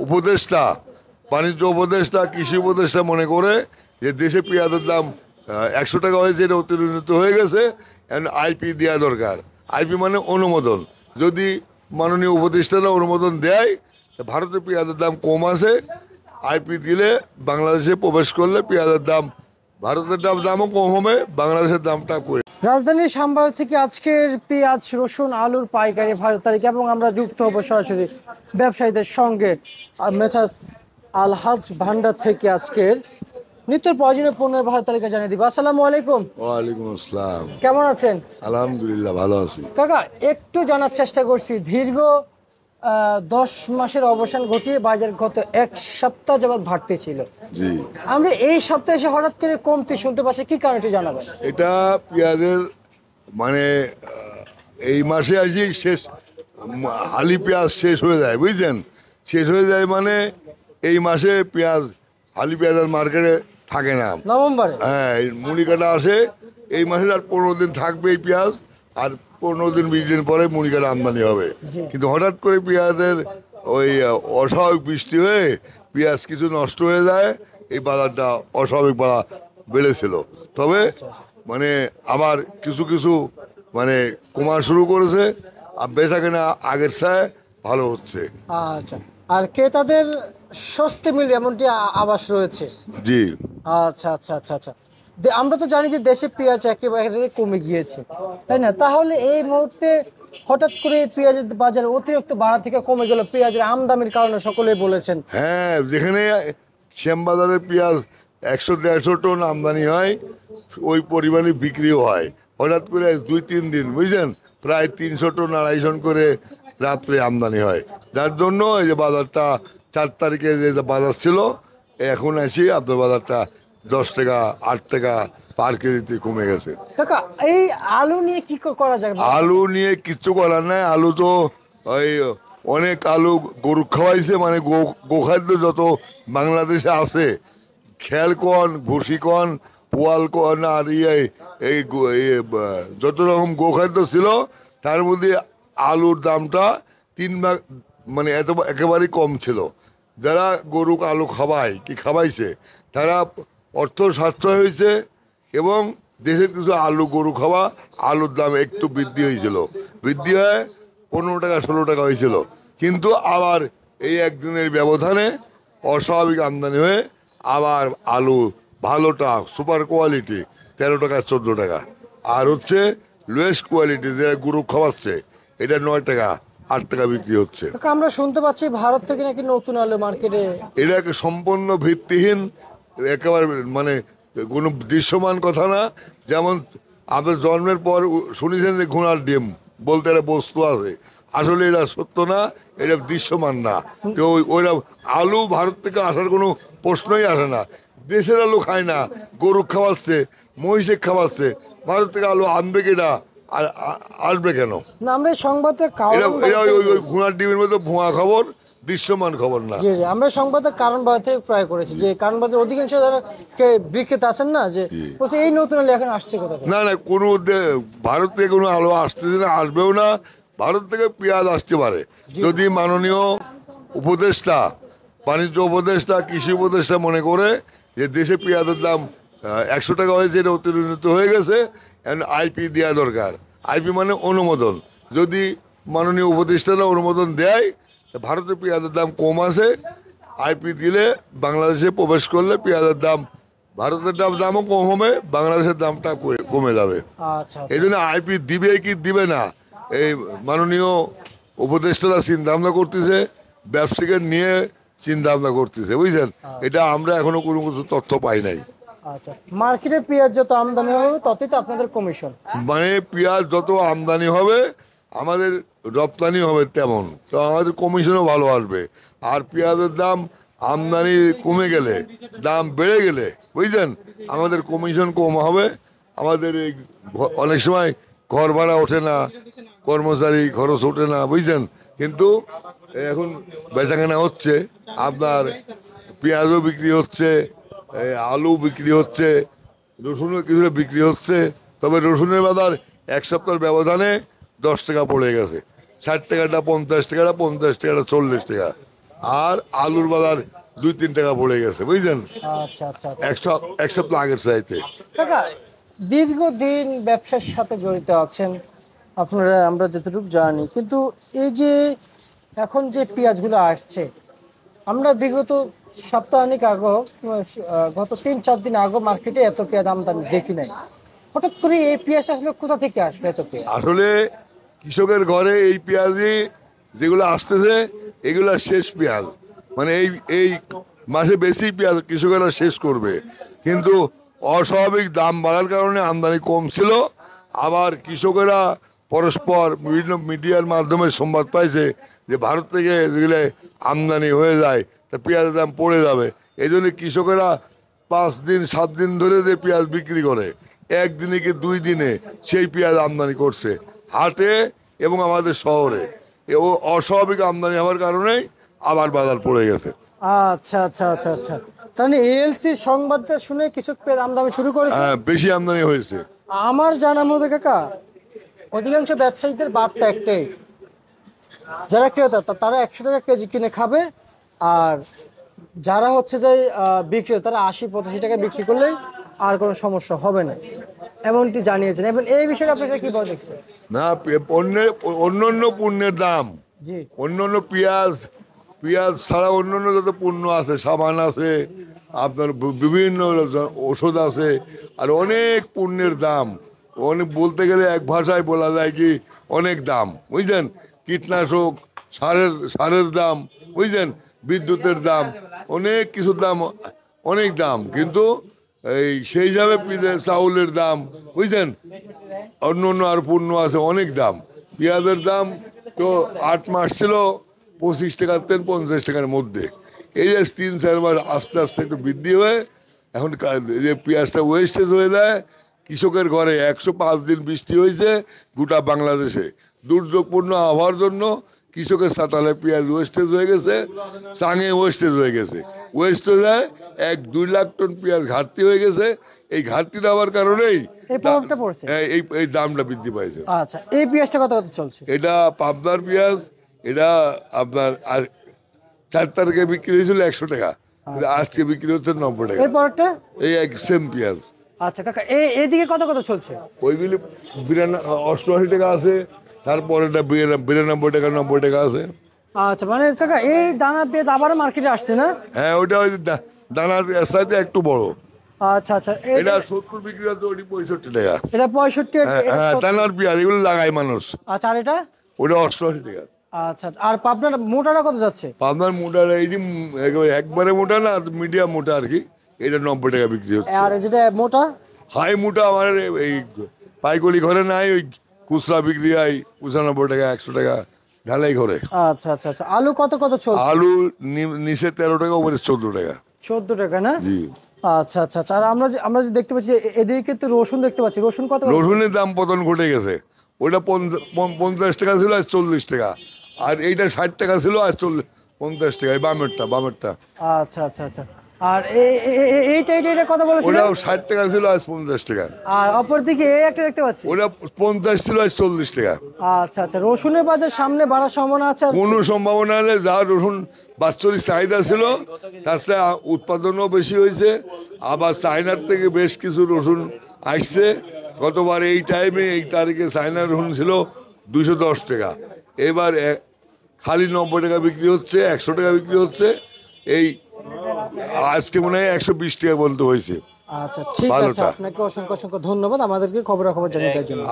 উপদেষ্টা, বাণিজ্য উপদেষ্টা, কৃষি উপদেষ্টা মনে করে যে দেশে পেঁয়াজের দাম 100 টাকা হয়েছে, এটা অতিরঞ্জিত হয়ে গেছে, আইপি দেওয়া দরকার। আইপি মানে অনুমোদন। যদি মাননীয় উপদেষ্টারা অনুমোদন দেয়, ভারতে পেঁয়াজের দাম কম আছে, আইপি দিলে বাংলাদেশে প্রবেশ করলে পেঁয়াজের দাম, ভারতের দামও কম হবে, বাংলাদেশের দামটা কমে। রাজধানীর শ্যামবাজার থেকে আজকের পেঁয়াজ, রসুন, আলুর পাইকারি ভাড়া তালিকা এবং আমরা যুক্ত হব সরাসরি ব্যবসায়ীদের সঙ্গে মেসার্স আলহাজ ভান্ডার থেকে আজকের নিত্য প্রয়োজনীয় পণ্যের ভাড়া তালিকা জানিয়ে দিব। আসসালামু আলাইকুম। ওয়ালাইকুম আসসালাম। কেমন আছেন? আলহামদুলিল্লাহ, ভালো আছি। কাকা, একটু জানার চেষ্টা করছি, দীর্ঘ 10 মাসের অবসান ঘটিয়ে বাজার গত 1 সপ্তাহ যাবৎ ভাড়তে ছিল। জি, আমরা এই সপ্তাহে এসে হঠাৎ করে কমতি শুনতে পাচ্ছি, কি কারণ একটু জানাবেন? এটা পেঁয়াজের মানে এই মাসে আসি শেষ, হালি পেঁয়াজ শেষ হয়ে যায়, বুঝছেন? শেষ হয়ে যায় মানে এই মাসে পেঁয়াজ, হালি পেঁয়াজ আর মার্কেটে থাকে না। নভেম্বরে? হ্যাঁ, এই মুড়ি কাটা আসে এই মাসে, আর 15 দিন থাকবে এই পেঁয়াজ, আর 15 দিন 20 দিন পরে মুড়ি কাটা আমদানি হবে। কিন্তু হঠাৎ করে পেঁয়াজের ওই অস্বাভাবিক বৃষ্টি হয়ে পেঁয়াজ কিছু নষ্ট হয়ে যায়, এই বাজারটা অস্বাভাবিক বেড়েছিল। তবে মানে আবার কিছু কিছু মানে কমা শুরু করেছে, আর বেচা কেনা আগের চেয়ে ভালো হচ্ছে। আচ্ছা, আর ক্রেতাদের স্বস্তি মিলবে এমনটি আভাস রয়েছে? জি, আচ্ছা আচ্ছা আচ্ছা আচ্ছা। আমরা তো জানি যে দেশে পেঁয়াজ একেবারে কমে গিয়েছে, তাই না? তাহলে এই মুহূর্তে হঠাৎ করে পেঁয়াজের বাজার অতিরিক্ত বাড়া থেকে কমে গেল, পেঁয়াজের আমদানির কারণে সকলেই বলেছেন। হ্যাঁ, যেখানে শ্যামবাজারে পেঁয়াজ 100-150 টন আমদানি হয়, ওই পরিমাণে বিক্রিও হয়। হঠাৎ করে 2-3 দিন, বুঝছেন, প্রায় 300 টন 250 টন করে রাত্রে আমদানি হয়, যার জন্য এই যে বাজারটা 4 তারিখে যে বাজার ছিল, এখন আসি আপনার বাজারটা 10 টাকা 8 টাকা পার কেজিতে কমে গেছে। কাকা, এই আলু নিয়ে কি করা যায়? আলু নিয়ে কিচ্ছু করার নাই। আলু তো ওই অনেক আলু গরু খাওয়াইছে, মানে গোখাদ্য যত বাংলাদেশে আছে, খেল কন, ভুসি কন, পোয়াল কন, আর এই যত রকম গোখাদ্য ছিল, তার মধ্যে আলুর দামটা 3 ভাগ, মানে একেবারেই কম ছিল। যারা গরু আলু খাওয়ায় কি খাওয়াইছে, তারা অর্থ সাশ্রয় হয়েছে, এবং দেশের কিছু আলু গরু খাওয়া আলুর দাম একটু বৃদ্ধি হয়েছিল, বৃদ্ধি হয়ে 15 টাকা 16 টাকা হয়েছিল। কিন্তু আবার এই একদিনের ব্যবধানে অস্বাভাবিক আমদানি হয়ে আবার আলু ভালোটা সুপার কোয়ালিটি 13 টাকা 14 টাকা, আর হচ্ছে লোয়েস্ট কোয়ালিটি যেটা গরু খাওয়াচ্ছে, এটা 9 টাকা 8 টাকা বিক্রি হচ্ছে। আমরা শুনতে পাচ্ছি ভারত থেকে নাকি নতুন আলু মার্কেটে। এটা সম্পূর্ণ ভিত্তিহীন, একেবারে মানে কোনো দৃশ্যমান কথা না। যেমন আপনার জন্মের পর শুনেছেন যে ঘোড়ার ডিম বলতে একটা বস্তু আছে, আসলে এটা সত্য না, এটা দৃশ্যমান না। তো ওইরা আলু ভারত থেকে আসার কোনো প্রশ্নই আসে না। দেশের আলু খায় না, গরু খাওয়াচ্ছে, মহিষে খাওয়াচ্ছে, ভারত থেকে আলু আনবে কেটা, আর আসবে কেন? না, আমরা সংবাদে ওই ঘোড়ার ডিমের মতো ভুয়া খবর, দৃশ্যমান খবর না। জি জি, আমরা সংবাদের কারণ বাজার থেকে ক্রয় করেছি, যে কারণ বাজার অধিকাংশ যারা বিক্রেতা আছেন না, যে এই নতুন আলু এখন আসছে কোথা থেকে? না না, কোনো ভারত থেকে কোনো আলু আসতেছে না, আসবেও না। ভারত থেকে পেঁয়াজ আসতে পারে যদি মাননীয় উপদেষ্টা, বাণিজ্য উপদেষ্টা, কৃষি উপদেষ্টা মনে করে যে দেশে পেঁয়াজের দাম 100 টাকা হয়েছে, এটা অতিরঞ্জিত হয়ে গেছে, আইপি দেওয়া দরকার। আইপি মানে অনুমোদন। যদি মাননীয় উপদেষ্টারা অনুমোদন দেয়, ভারতে পেঁয়াজের দাম কম আছে, আইপি দিলে বাংলাদেশে প্রবেশ করলে পেঁয়াজের দাম, ভারতের দামও কম হবে, বাংলাদেশের দামটা কমে যাবে। এই জন্য আইপি দিবে কি দিবে না, এই মাননীয় উপদেষ্টারা চিন্তা ভাবনা করতেছে, ব্যবসায়ীদের নিয়ে চিন্তা ভাবনা করতেছে, বুঝছেন? এটা আমরা এখনো কোনো কিছু তথ্য পাই নাই। আচ্ছা, মার্কেটে পেঁয়াজ যত আমদানি হবে ততই তো আপনাদের কমিশন? মানে পেঁয়াজ যত আমদানি হবে আমাদের রপ্তানি হবে তেমন, তো আমাদের কমিশনও ভালো আসবে। আর পেঁয়াজের দাম আমদানি কমে গেলে, দাম বেড়ে গেলে, বুঝলেন, আমাদের কমিশন কম হবে। আমাদের এই অনেক সময় ঘর ভাড়া ওঠে না, কর্মচারী খরচ ওঠে না, বুঝছেন। কিন্তু এখন বেচাকেনা হচ্ছে, আপনার পেঁয়াজও বিক্রি হচ্ছে, আলু বিক্রি হচ্ছে, রসুনও কিছুটা বিক্রি হচ্ছে। তবে রসুনের বাজার 1 সপ্তাহের ব্যবধানে 10 টাকা পড়ে গেছে, 60 টাকাটা 50 টাকাটা, 50 টাকাটা 40 টাকা। আর আলুর বাজার 2-3 টাকা পড়ে গেছে বুঝছেন, আচ্ছা আচ্ছা আচ্ছা। এক সপ্তাহ আগের চাইতে। কাকা, দীর্ঘদিন ব্যবসার সাথে জড়িত আছেন আপনারা, আমরা যতটুকু জানি, কিন্তু এই যে এখন যে পেঁয়াজগুলো আসছে, আমরা বিগত সপ্তাহানিক আগে, গত 3-4 দিন আগে মার্কেটে এত পেঁয়াজ আমদানি দেখি নাই। হঠাৎ করে এই পেঁয়াজটা আসলে কোথা থেকে আসবে এত পেঁয়াজ? আসলে কৃষকের ঘরে এই পেঁয়াজই যেগুলো আসতেছে এগুলো শেষ পেঁয়াজ, মানে এই এই মাসে বেশি পেঁয়াজ কৃষকেরা শেষ করবে, কিন্তু অস্বাভাবিক দাম বাড়ার কারণে আমদানি কম ছিল। আবার কৃষকেরা পরস্পর বিভিন্ন মিডিয়ার মাধ্যমে সংবাদ পাইছে যে ভারত থেকে যেগুলো আমদানি হয়ে যায় তা পেঁয়াজের দাম পড়ে যাবে, এই জন্য কৃষকেরা 5-7 দিন ধরে যে পেঁয়াজ বিক্রি করে, একদিনে কি 2 দিনে সেই পেঁয়াজ আমদানি করছে হাটে এবং আমাদের শহরে। ও অস্বাভাবিক আমদানি হওয়ার কারণেই আবার বাজার পড়ে গেছে। আচ্ছা আচ্ছা আচ্ছা আচ্ছা, তাহলে এএলসি সংবাদটা শুনে কৃষক পেঁয়াজ আমদানি শুরু করেছে। হ্যাঁ, বেশি আমদানি হয়েছে। আমার জানার মধ্যে কাকা, অধিকাংশ ব্যবসায়ীদের বার্তা একটাই, যারা ক্রেতা তারা 100 টাকা কেজি কিনে খাবে, আর যারা হচ্ছে যে বিক্রেতা তারা 80-85 টাকা বিক্রি করলেই আর কোনো সমস্যা হবে না, এমনটি জানিয়েছেন। এবং এই বিষয়ে আপনারা কি বলে দেখছেন? না, অন্য পণ্যের দাম, জি, অন্য পেঁয়াজ ছাড়া অন্য যত পণ্য আছে, সাবান আছে, আপনার বিভিন্ন ওষুধ আছে, আর অনেক পণ্যের দাম অনেক, বলতে গেলে এক ভাষায় বলা যায় কি অনেক দাম বুঝলেন। কীটনাশক, সারের দাম বুঝলেন, বিদ্যুতের দাম, অনেক কিছুর দাম, অনেক দাম, কিন্তু এই সেই হিসাবে চাউলের দাম বুঝলেন, অন্য আর পণ্য আছে অনেক দাম। পেঁয়াজের দাম তো 8 মাস ছিল 25 টাকার থেকে 50 টাকার মধ্যে, এই যে 3-4 মাস আস্তে আস্তে একটু বৃদ্ধি হয়ে এখন যে পেঁয়াজটা ওয়েস্টেজ হয়ে যায় কৃষকের ঘরে। 105 দিন বৃষ্টি হয়েছে গোটা বাংলাদেশে, দুর্যোগপূর্ণ আবহাওয়ার জন্য কৃষকের সাতালে পেঁয়াজ ওয়েস্টেজ হয়ে গেছে, চাঙে ওয়েস্টেজ হয়ে গেছে। ওয়েস্ট হয়ে যায় 1-2 লাখ টন পেঁয়াজ ঘাটতি হয়ে গেছে। এই ঘাটতিটা হওয়ার কারণেই এই প্রভাবটা পড়ছে। এই দামটা বৃদ্ধি পাইছে। আচ্ছা, এই পেঁয়াজটা কত কত চলছে? এটা পাবনার পেঁয়াজ, এটা আপনার 4 তারিখে বিক্রি হয়েছিল 100 টাকা, আজকে বিক্রি হচ্ছে 90 টাকা। এই পরেরটা? এই এক সেম পেঁয়াজ। আচ্ছা কাকা, এইদিকে কত কত চলছে? ওইগুলি 88 টাকা আছে, তারপরে 92 টাকা 90 টাকা আছে। আচ্ছা, মানে কাকা এই দানা পেঁয়াজ আবারও মার্কেটে আসছে না? হ্যাঁ, ওইটা ওই দানার সাইজে একটু বড়। আচ্ছা আচ্ছা, এটা 70 বিক্রি হচ্ছে, ওটি 65 টাকা। এটা 65। হ্যাঁ, দানার পেঁয়াজ এগুলো লাগায় মানুষ। আচ্ছা, আর এটা? ওটা 88 টাকা। আচ্ছা, আর পাবনার মোটাটা কত যাচ্ছে? পাবনার মোটা এইটি একবারে মোটা না, মিডিয়াম মোটা আর কি, এটা 90 টাকা বিক্রি হচ্ছে। আর যেটা মোটা? হাই মোটা আমার এই পাইকারি ঘরে নাই, ওই খুচরা বিক্রি হয় 95 টাকা 100 টাকা ঢালাই ঘরে। আচ্ছা আচ্ছা আচ্ছা, আলু কত কত চলছে? আলু নিচে 13 টাকা, উপরে 14 টাকা। 14 টাকা না? জি। আচ্ছা আচ্ছা আচ্ছা, আর আমরা যে দেখতে পাচ্ছি এদিকে তো রসুন দেখতে পাচ্ছি, রসুন কত? রসুনের দাম পতন ঘটে গেছে, ওইটা 50 টাকা ছিল, আজ 40 টাকা, আর এইটা 60 টাকা ছিল, আজ 50 টাকা। এই বামেরটা। আচ্ছা আচ্ছা আচ্ছা, আর এইটা কত বলেছিলেন? ওটাও 60 টাকা ছিল, আজ 50 টাকা। আর অপর দিকে এই একটা দেখতে পাচ্ছি, ওটা 50 ছিল, আজ 40 টাকা। আচ্ছা আচ্ছা, রসুনের বাজার সামনে বাড়ার সম্ভাবনা আছে? কোনো সম্ভাবনা নেই, যা রসুন বাৎসরিক চাহিদা ছিল তার চেয়ে উৎপাদনও বেশি হয়েছে। আবার চায়নার থেকে বেশ কিছু রসুন আসছে। গতবার এই টাইমে এই তারিখে চায়নার রসুন ছিল 210 টাকা, এবার খালি 90 টাকা বিক্রি হচ্ছে, 100 টাকা বিক্রি হচ্ছে। এই আজকে মনে হয় 120 টাকা পর্যন্ত হয়েছে। আচ্ছা, ঠিক আছে, ভালোটা। আপনাকে অসংখ্য অসংখ্য ধন্যবাদ আমাদেরকে খবরাখবর জানিয়ে দেওয়ার জন্য।